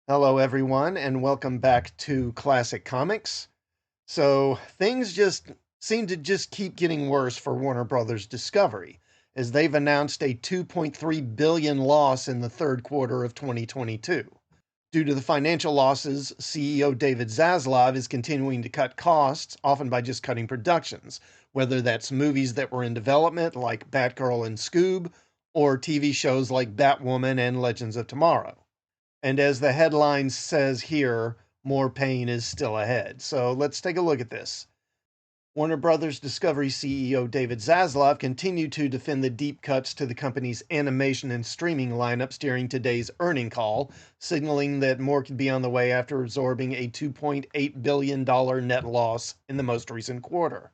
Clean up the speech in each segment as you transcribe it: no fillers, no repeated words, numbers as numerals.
Hello, everyone, and welcome back to Classic Comics. So, things just seem to just keep getting worse for Warner Brothers Discovery, as they've announced a $2.3 billion loss in the third quarter of 2022. Due to the financial losses, CEO David Zaslav is continuing to cut costs, often by just cutting productions, whether that's movies that were in development, like Batgirl and Scoob, or TV shows like Batwoman and Legends of Tomorrow. And as the headline says here, more pain is still ahead. So let's take a look at this. Warner Brothers Discovery CEO David Zaslav continued to defend the deep cuts to the company's animation and streaming lineups during today's earning call, signaling that more could be on the way after absorbing a $2.8 billion net loss in the most recent quarter.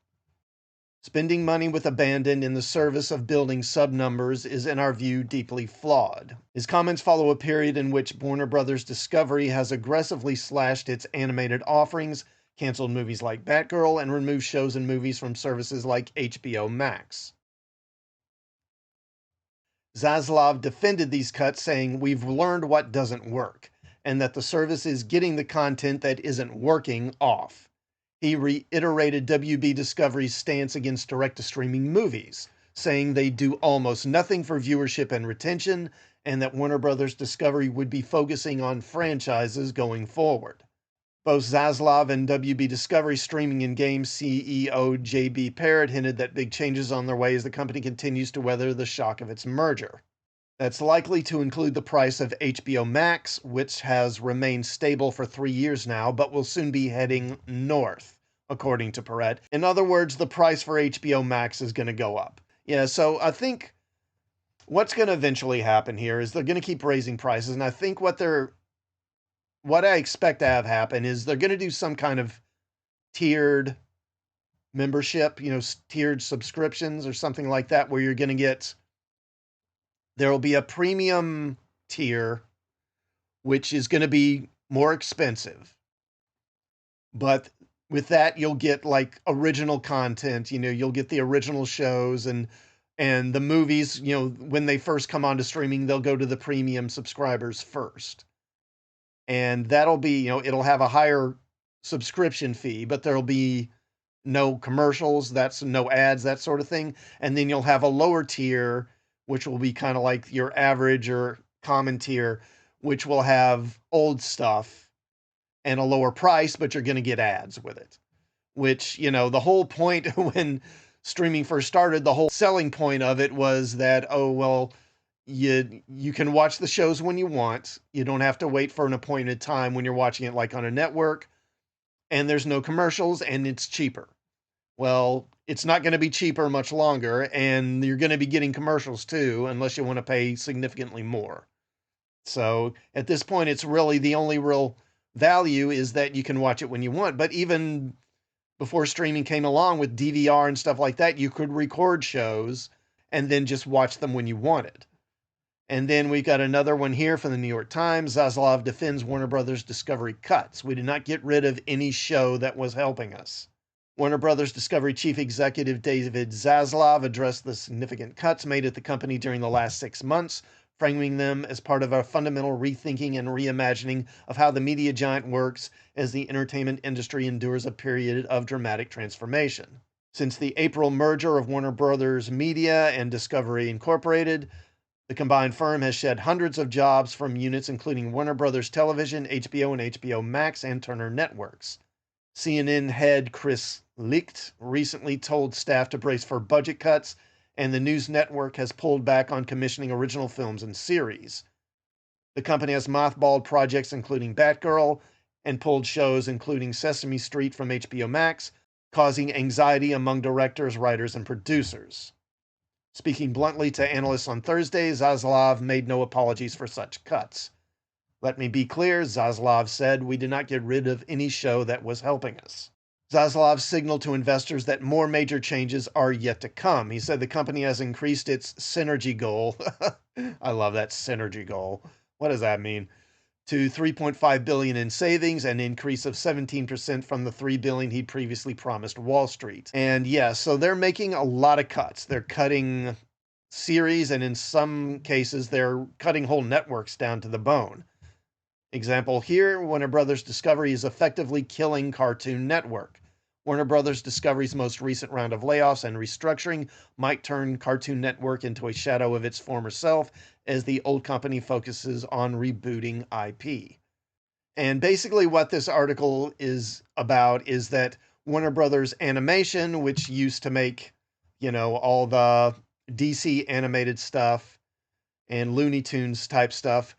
Spending money with abandon in the service of building sub-numbers is, in our view, deeply flawed. His comments follow a period in which Warner Brothers Discovery has aggressively slashed its animated offerings, canceled movies like Batgirl, and removed shows and movies from services like HBO Max. Zaslav defended these cuts, saying, "We've learned what doesn't work, and that the service is getting the content that isn't working off." He reiterated WB Discovery's stance against direct-to-streaming movies, saying they do almost nothing for viewership and retention, and that Warner Brothers Discovery would be focusing on franchises going forward. Both Zaslav and WB Discovery Streaming and Games CEO JB Parrott hinted that big changes on their way as the company continues to weather the shock of its merger. That's likely to include the price of HBO Max, which has remained stable for 3 years now, but will soon be heading north, according to Perret. In other words, the price for HBO Max is going to go up. Yeah, so I think what's going to eventually happen here is they're going to keep raising prices, and I think what I expect to have happen is they're going to do some kind of tiered membership, tiered subscriptions or something like that, where you're going to get there will be a premium tier, which is going to be more expensive. But with that, you'll get like original content. You'll get the original shows and the movies. When they first come onto streaming, they'll go to the premium subscribers first, and that'll be it'll have a higher subscription fee, but there'll be no commercials. That's no ads, that sort of thing. And then you'll have a lower tier, which will be kind of like your average or common tier, which will have old stuff and a lower price, but you're going to get ads with it. Which, the whole point when streaming first started, the whole selling point of it was that, oh, well, you can watch the shows when you want. You don't have to wait for an appointed time when you're watching it like on a network, and there's no commercials, and it's cheaper. Well, it's not going to be cheaper much longer, and you're going to be getting commercials too, unless you want to pay significantly more. So at this point, it's really the only real value is that you can watch it when you want. But even before streaming came along with DVR and stuff like that, you could record shows and then just watch them when you wanted. And then we got another one here from the New York Times. Zaslav defends Warner Brothers Discovery cuts. "We did not get rid of any show that was helping us." Warner Brothers Discovery Chief Executive David Zaslav addressed the significant cuts made at the company during the last 6 months, framing them as part of a fundamental rethinking and reimagining of how the media giant works as the entertainment industry endures a period of dramatic transformation. Since the April merger of Warner Brothers Media and Discovery Incorporated, the combined firm has shed hundreds of jobs from units including Warner Brothers Television, HBO and HBO Max, and Turner Networks. CNN head Chris Licht recently told staff to brace for budget cuts, and the news network has pulled back on commissioning original films and series. The company has mothballed projects including Batgirl and pulled shows including Sesame Street from HBO Max, causing anxiety among directors, writers, and producers. Speaking bluntly to analysts on Thursday, Zaslav made no apologies for such cuts. "Let me be clear," Zaslav said, "we did not get rid of any show that was helping us." Zaslav signaled to investors that more major changes are yet to come. He said the company has increased its synergy goal. I love that synergy goal. What does that mean? To $3.5 billion in savings, an increase of 17% from the $3 billion he'd previously promised Wall Street. And yeah, so they're making a lot of cuts. They're cutting series, and in some cases, they're cutting whole networks down to the bone. Example here, Warner Brothers Discovery is effectively killing Cartoon Network. Warner Brothers Discovery's most recent round of layoffs and restructuring might turn Cartoon Network into a shadow of its former self as the old company focuses on rebooting IP. And basically, what this article is about is that Warner Brothers Animation, which used to make, all the DC animated stuff and Looney Tunes type stuff,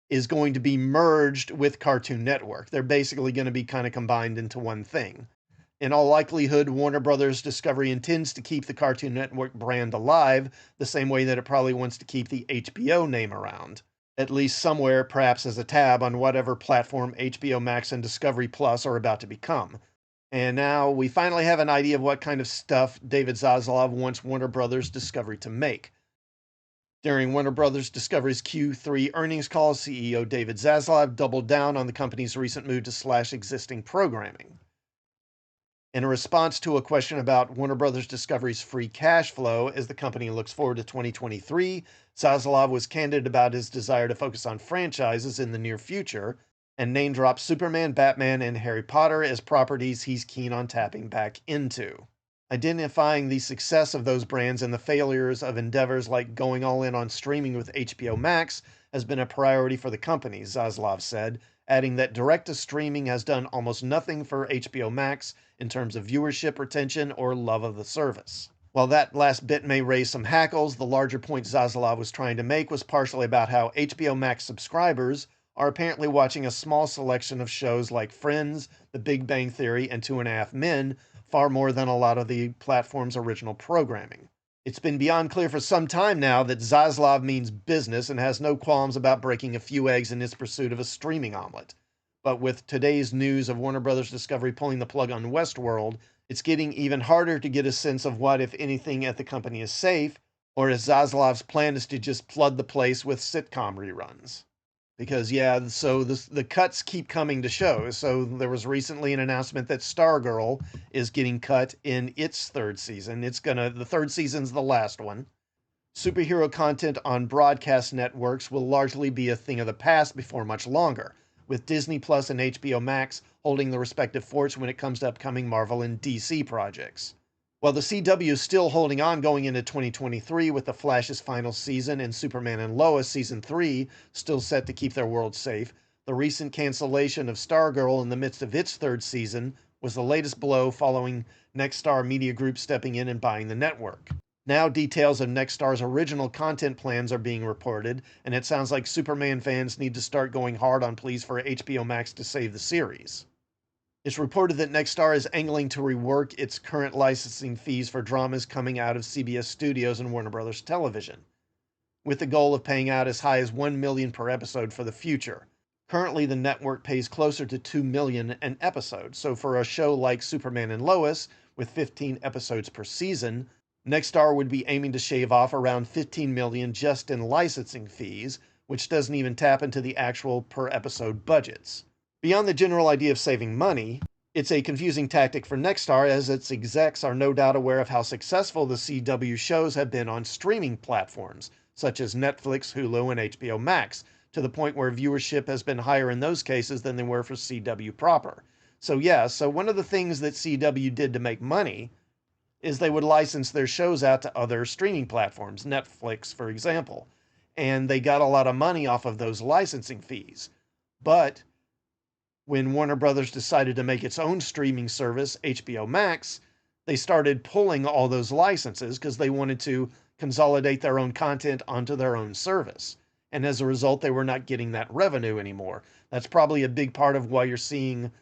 is going to be merged with Cartoon Network. They're basically going to be kind of combined into one thing. In all likelihood, Warner Brothers Discovery intends to keep the Cartoon Network brand alive, the same way that it probably wants to keep the HBO name around. At least somewhere, perhaps as a tab on whatever platform HBO Max and Discovery Plus are about to become. And now we finally have an idea of what kind of stuff David Zaslav wants Warner Brothers Discovery to make. During Warner Brothers Discovery's Q3 earnings call, CEO David Zaslav doubled down on the company's recent move to slash existing programming. In a response to a question about Warner Brothers Discovery's free cash flow as the company looks forward to 2023, Zaslav was candid about his desire to focus on franchises in the near future and name-dropped Superman, Batman, and Harry Potter as properties he's keen on tapping back into. Identifying the success of those brands and the failures of endeavors like going all in on streaming with HBO Max has been a priority for the company, Zaslav said, adding that direct-to-streaming has done almost nothing for HBO Max in terms of viewership, retention, or love of the service. While that last bit may raise some hackles, the larger point Zaslav was trying to make was partially about how HBO Max subscribers are apparently watching a small selection of shows like Friends, The Big Bang Theory, and Two and a Half Men, far more than a lot of the platform's original programming. It's been beyond clear for some time now that Zaslav means business and has no qualms about breaking a few eggs in his pursuit of a streaming omelet. But with today's news of Warner Brothers Discovery pulling the plug on Westworld, it's getting even harder to get a sense of what, if anything, at the company is safe, or if Zaslav's plan is to just flood the place with sitcom reruns. Because, so the cuts keep coming to shows. So there was recently an announcement that Stargirl is getting cut in its third season. The third season's the last one. Superhero content on broadcast networks will largely be a thing of the past before much longer, with Disney Plus and HBO Max holding the respective forts when it comes to upcoming Marvel and DC projects. While the CW is still holding on going into 2023 with The Flash's final season and Superman and Lois Season 3 still set to keep their world safe, the recent cancellation of Stargirl in the midst of its third season was the latest blow following Nexstar Media Group stepping in and buying the network. Now details of Nexstar's original content plans are being reported, and it sounds like Superman fans need to start going hard on pleas for HBO Max to save the series. It's reported that Nexstar is angling to rework its current licensing fees for dramas coming out of CBS Studios and Warner Brothers Television, with the goal of paying out as high as $1 million per episode for the future. Currently, the network pays closer to $2 million an episode, so for a show like Superman and Lois, with 15 episodes per season, Nexstar would be aiming to shave off around $15 million just in licensing fees, which doesn't even tap into the actual per episode budgets. Beyond the general idea of saving money, it's a confusing tactic for Nexstar, as its execs are no doubt aware of how successful the CW shows have been on streaming platforms, such as Netflix, Hulu, and HBO Max, to the point where viewership has been higher in those cases than they were for CW proper. So one of the things that CW did to make money is they would license their shows out to other streaming platforms, Netflix, for example, and they got a lot of money off of those licensing fees. But when Warner Brothers decided to make its own streaming service, HBO Max, they started pulling all those licenses because they wanted to consolidate their own content onto their own service. And as a result, they were not getting that revenue anymore. That's probably a big part of why you're seeing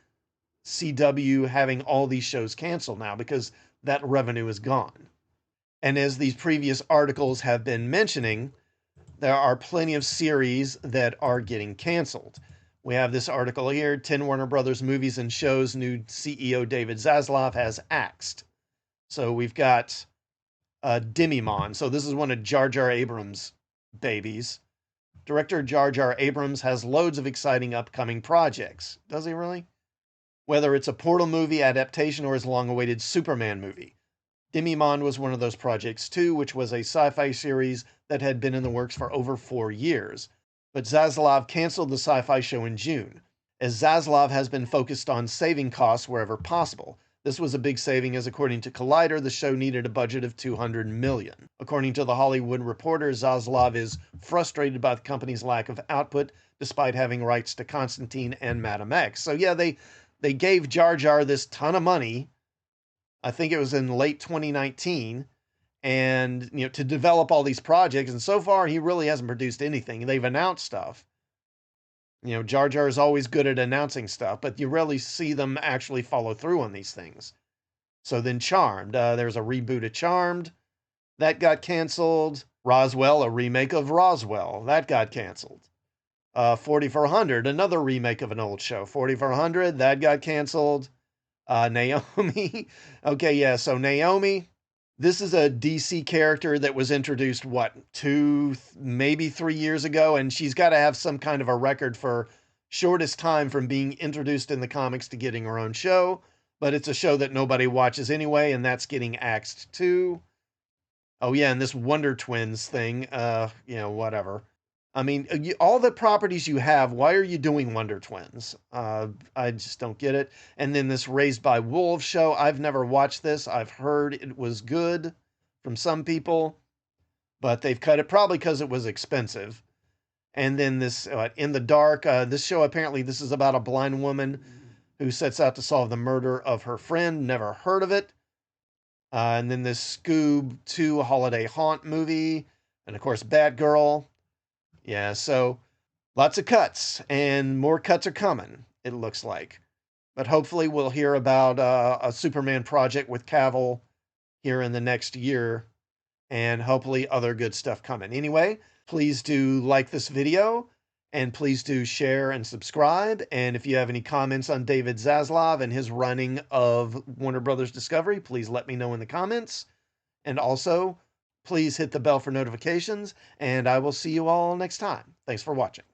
CW having all these shows canceled now, because that revenue is gone. And as these previous articles have been mentioning, there are plenty of series that are getting canceled. We have this article here, 10 Warner Brothers movies and shows new CEO David Zaslav has axed. So we've got Demimon. So this is one of Jar Jar Abrams' babies. Director Jar Jar Abrams has loads of exciting upcoming projects. Does he really? Whether it's a Portal movie adaptation or his long-awaited Superman movie. Demimon was one of those projects too, which was a sci-fi series that had been in the works for over 4 years. But Zaslav canceled the sci-fi show in June, as Zaslav has been focused on saving costs wherever possible. This was a big saving, as according to Collider, the show needed a budget of $200 million. According to the Hollywood Reporter, Zaslav is frustrated by the company's lack of output, despite having rights to Constantine and Madam X. So yeah, they gave Jar Jar this ton of money. I think it was in late 2019, and to develop all these projects. And so far, he really hasn't produced anything. They've announced stuff. Jar Jar is always good at announcing stuff, but you rarely see them actually follow through on these things. So then Charmed, there's a reboot of Charmed that got canceled. Roswell, a remake of Roswell, that got canceled. 4400, another remake of an old show. 4400, that got canceled. Naomi, okay, yeah, so Naomi, this is a DC character that was introduced, what, 2, maybe 3 years ago, and she's got to have some kind of a record for shortest time from being introduced in the comics to getting her own show, but it's a show that nobody watches anyway, and that's getting axed too. Oh yeah, and this Wonder Twins thing, whatever. I mean, all the properties you have, why are you doing Wonder Twins? I just don't get it. And then this Raised by Wolves show, I've never watched this. I've heard it was good from some people, but they've cut it probably because it was expensive. And then this In the Dark, this show, apparently this is about a blind woman who sets out to solve the murder of her friend. Never heard of it. And then this Scoob 2 Holiday Haunt movie. And of course, Batgirl. Yeah, so lots of cuts, and more cuts are coming, it looks like. But hopefully we'll hear about a Superman project with Cavill here in the next year, and hopefully other good stuff coming. Anyway, please do like this video, and please do share and subscribe. And if you have any comments on David Zaslav and his running of Warner Brothers Discovery, please let me know in the comments. And also, please hit the bell for notifications, and I will see you all next time. Thanks for watching.